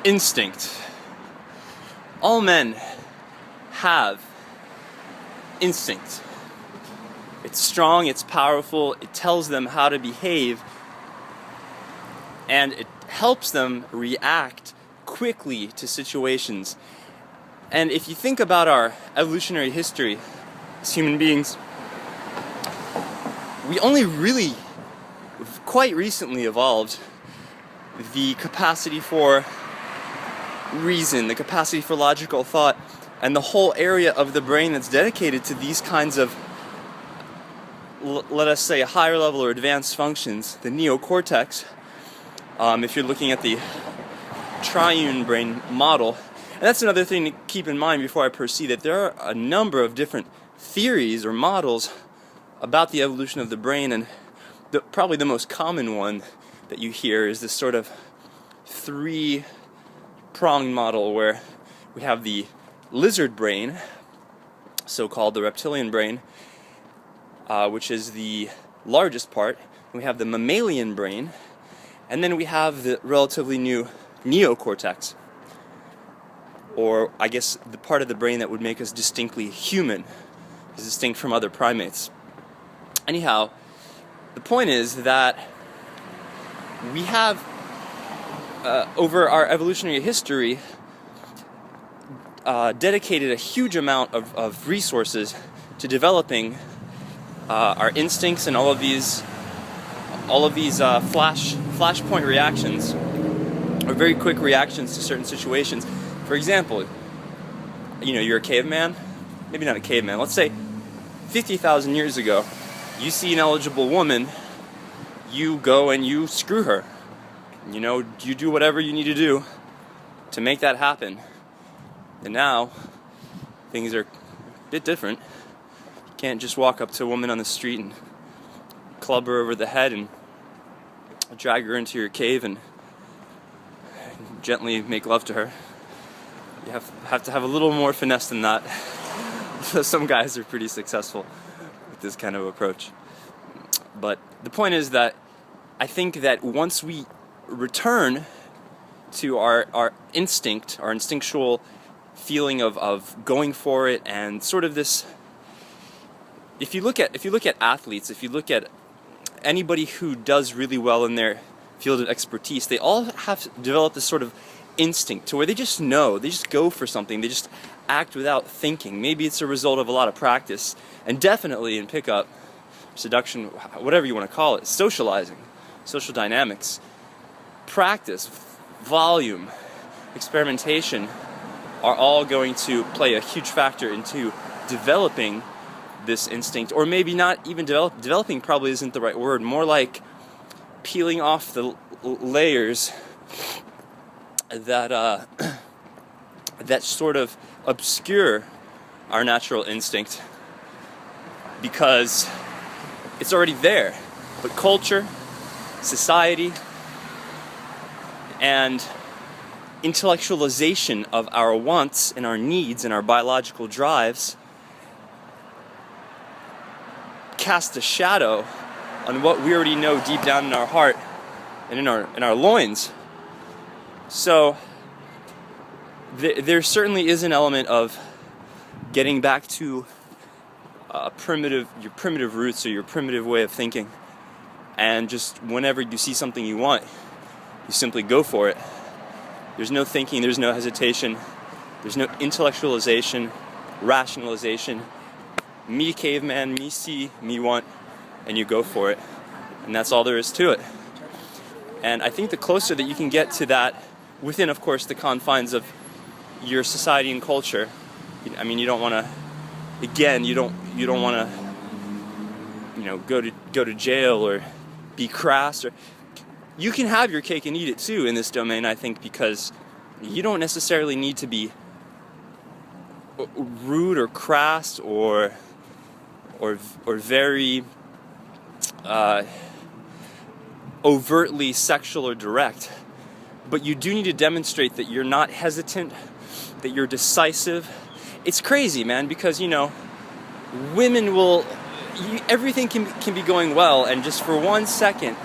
Instinct. All men have instinct. It's strong, it's powerful, it tells them how to behave, and it helps them react quickly to situations. And if you think about our evolutionary history as human beings, we only really quite recently evolved the capacity for reason, the capacity for logical thought, and the whole area of the brain that's dedicated to these kinds of, let us say, higher level or advanced functions, the neocortex. If you're looking at the triune brain model. And that's another thing to keep in mind before I proceed, that there are a number of different theories or models about the evolution of the brain, and probably the most common one that you hear is this sort of three-pronged model where we have the lizard brain, so-called the reptilian brain, which is the largest part. We have the mammalian brain, and then we have the relatively new neocortex, or I guess the part of the brain that would make us distinctly human, is distinct from other primates. Anyhow, the point is that we have, over our evolutionary history, dedicated a huge amount of resources to developing our instincts and all of these flashpoint reactions, or very quick reactions to certain situations. For example, you're a caveman, maybe not a caveman, let's say 50,000 years ago, you see an eligible woman, you go and you screw her. You do whatever you need to do to make that happen. And now, things are a bit different. You can't just walk up to a woman on the street and club her over the head and drag her into your cave and gently make love to her. You have to have a little more finesse than that. Some guys are pretty successful with this kind of approach. But the point is that I think that once we return to our instinct, our instinctual feeling of going for it, and sort of this, if you look at athletes, if you look at anybody who does really well in their field of expertise, they all have developed this sort of instinct to where they just know, they just go for something, they just act without thinking. Maybe it's a result of a lot of practice, and definitely in pickup, seduction, whatever you want to call it, socializing, social dynamics, practice, volume, experimentation are all going to play a huge factor into developing this instinct, or maybe not even developing probably isn't the right word, more like peeling off the layers that that sort of obscure our natural instinct, because it's already there. But culture, society, and intellectualization of our wants and our needs and our biological drives cast a shadow on what we already know deep down in our heart and in our loins. So there certainly is an element of getting back to your primitive roots, or your primitive way of thinking, and just whenever you see something you want, you simply go for it. There's no thinking, there's no hesitation, there's no intellectualization, rationalization. Me caveman, me see, me want, and you go for it. And that's all there is to it. And I think the closer that you can get to that, within, of course, the confines of your society and culture, I mean, you don't want to, again, you don't want to, go to jail or be crass, or you can have your cake and eat it too in this domain, I think, because you don't necessarily need to be rude or crass or very overtly sexual or direct, but you do need to demonstrate that you're not hesitant, that you're decisive. It's crazy, man, because women will, everything can be going well, and just for 1 second,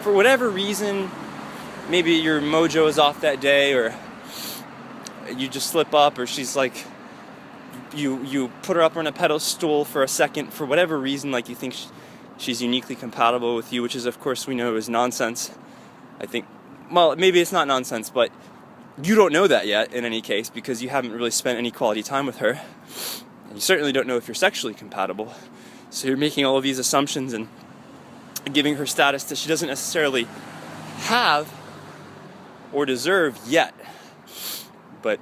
for whatever reason, maybe your mojo is off that day, or you just slip up, or she's like, you put her up on a pedestal for a second for whatever reason, like you think she's uniquely compatible with you, which is, of course, we know is nonsense. I think, well, maybe it's not nonsense, but you don't know that yet in any case, because you haven't really spent any quality time with her. And you certainly don't know if you're sexually compatible. So you're making all of these assumptions and giving her status that she doesn't necessarily have or deserve yet. But,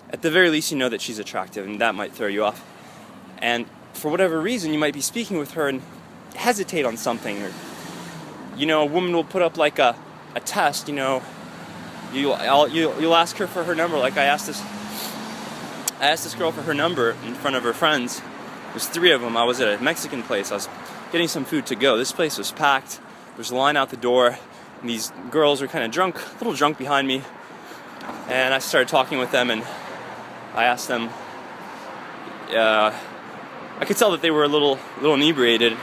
at the very least, you know that she's attractive, and that might throw you off. And for whatever reason, you might be speaking with her and hesitate on something. Or, a woman will put up like a test, you'll ask her for her number. Like I asked this girl for her number in front of her friends. There's 3 of them. I was at a Mexican place. I was getting some food to go. This place was packed. There's a line out the door. And these girls were kind of drunk, a little drunk behind me. And I started talking with them, and I asked them, I could tell that they were a little inebriated.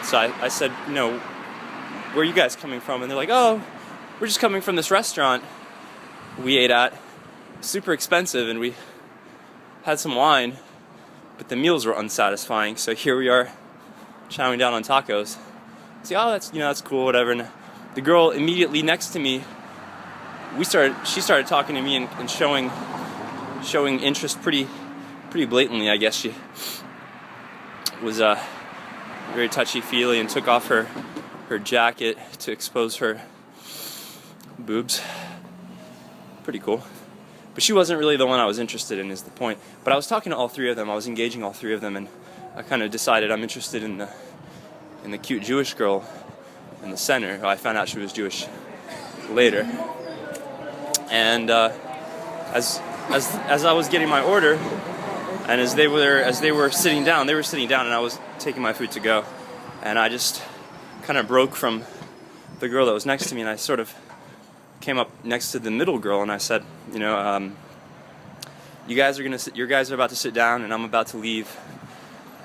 So I said, where are you guys coming from? And they're like, oh, we're just coming from this restaurant we ate at. Super expensive, and we had some wine, but the meals were unsatisfying. So here we are, chowing down on tacos. See, that's cool, whatever. And the girl immediately next to me, she started talking to me and showing interest pretty blatantly. I guess she was very touchy-feely and took off her jacket to expose her boobs. Pretty cool. But she wasn't really the one I was interested in, is the point. But I was talking to all 3 of them. I was engaging all 3 of them, and I kind of decided I'm interested in the cute Jewish girl in the center. I found out she was Jewish later. And as I was getting my order, and as they were sitting down, and I was taking my food to go, and I just kind of broke from the girl that was next to me, and I sort of came up next to the middle girl, and I said, you guys are about to sit down, and I'm about to leave,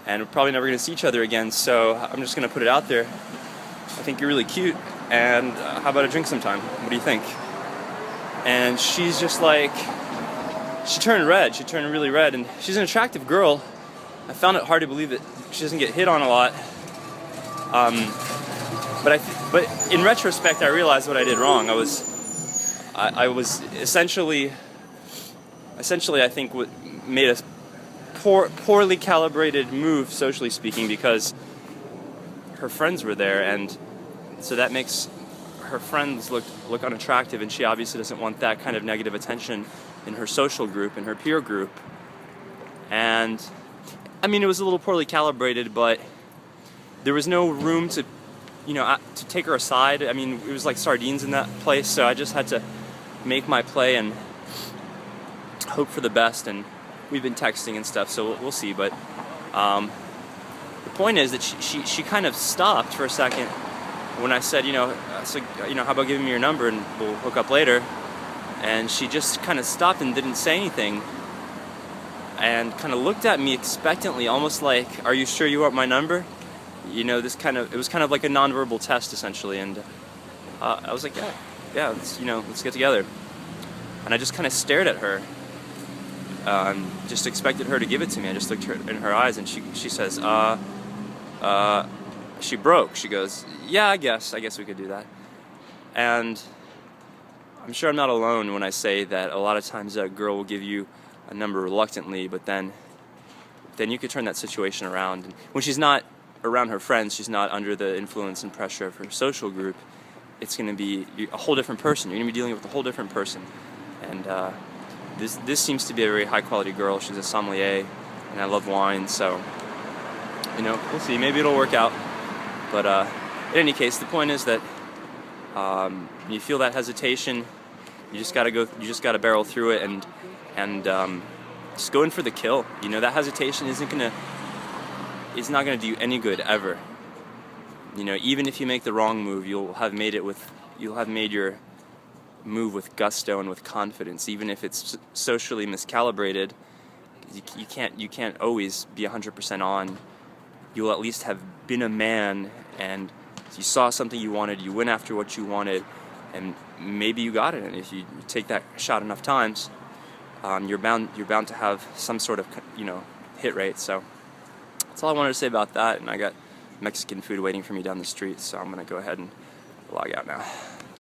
and we're probably never going to see each other again. So I'm just going to put it out there. I think you're really cute, and how about a drink sometime? What do you think? And she's just like, she turned really red, and she's an attractive girl. I found it hard to believe that she doesn't get hit on a lot. But in retrospect, I realized what I did wrong. I was essentially, I think, made a poorly calibrated move, socially speaking, because her friends were there, and so that makes her friends look unattractive, and she obviously doesn't want that kind of negative attention in her social group, in her peer group. And I mean, it was a little poorly calibrated, but there was no room to take her aside. I mean, it was like sardines in that place, so I just had to make my play and hope for the best. And we've been texting and stuff, so we'll see. But the point is that she kind of stopped for a second when I said, how about giving me your number and we'll hook up later? And she just kind of stopped and didn't say anything, and kind of looked at me expectantly, almost like, are you sure you want my number? It was kind of like a nonverbal test, essentially. And I was like, yeah, let's get together. And I just kind of stared at her, just expected her to give it to me. I just looked in her eyes, and she says, she broke. She goes, yeah, I guess we could do that. And I'm sure I'm not alone when I say that a lot of times a girl will give you a number reluctantly, but then you could turn that situation around. And when she's not around her friends, she's not under the influence and pressure of her social group, it's going to be a whole different person. You're going to be dealing with a whole different person. And this seems to be a very high quality girl. She's a sommelier, and I love wine, so we'll see. Maybe it'll work out. But in any case, the point is that when you feel that hesitation, you just gotta barrel through it and just go in for the kill. That hesitation is not gonna do you any good ever. Even if you make the wrong move, you'll have made your move with gusto and with confidence. Even if it's socially miscalibrated, you can't always be 100% on. You'll at least have been a man, and you saw something you wanted, you went after what you wanted, and maybe you got it. And if you take that shot enough times, you're bound to have some sort of, hit rate. So that's all I wanted to say about that. And I got Mexican food waiting for me down the street, so I'm gonna go ahead and log out now.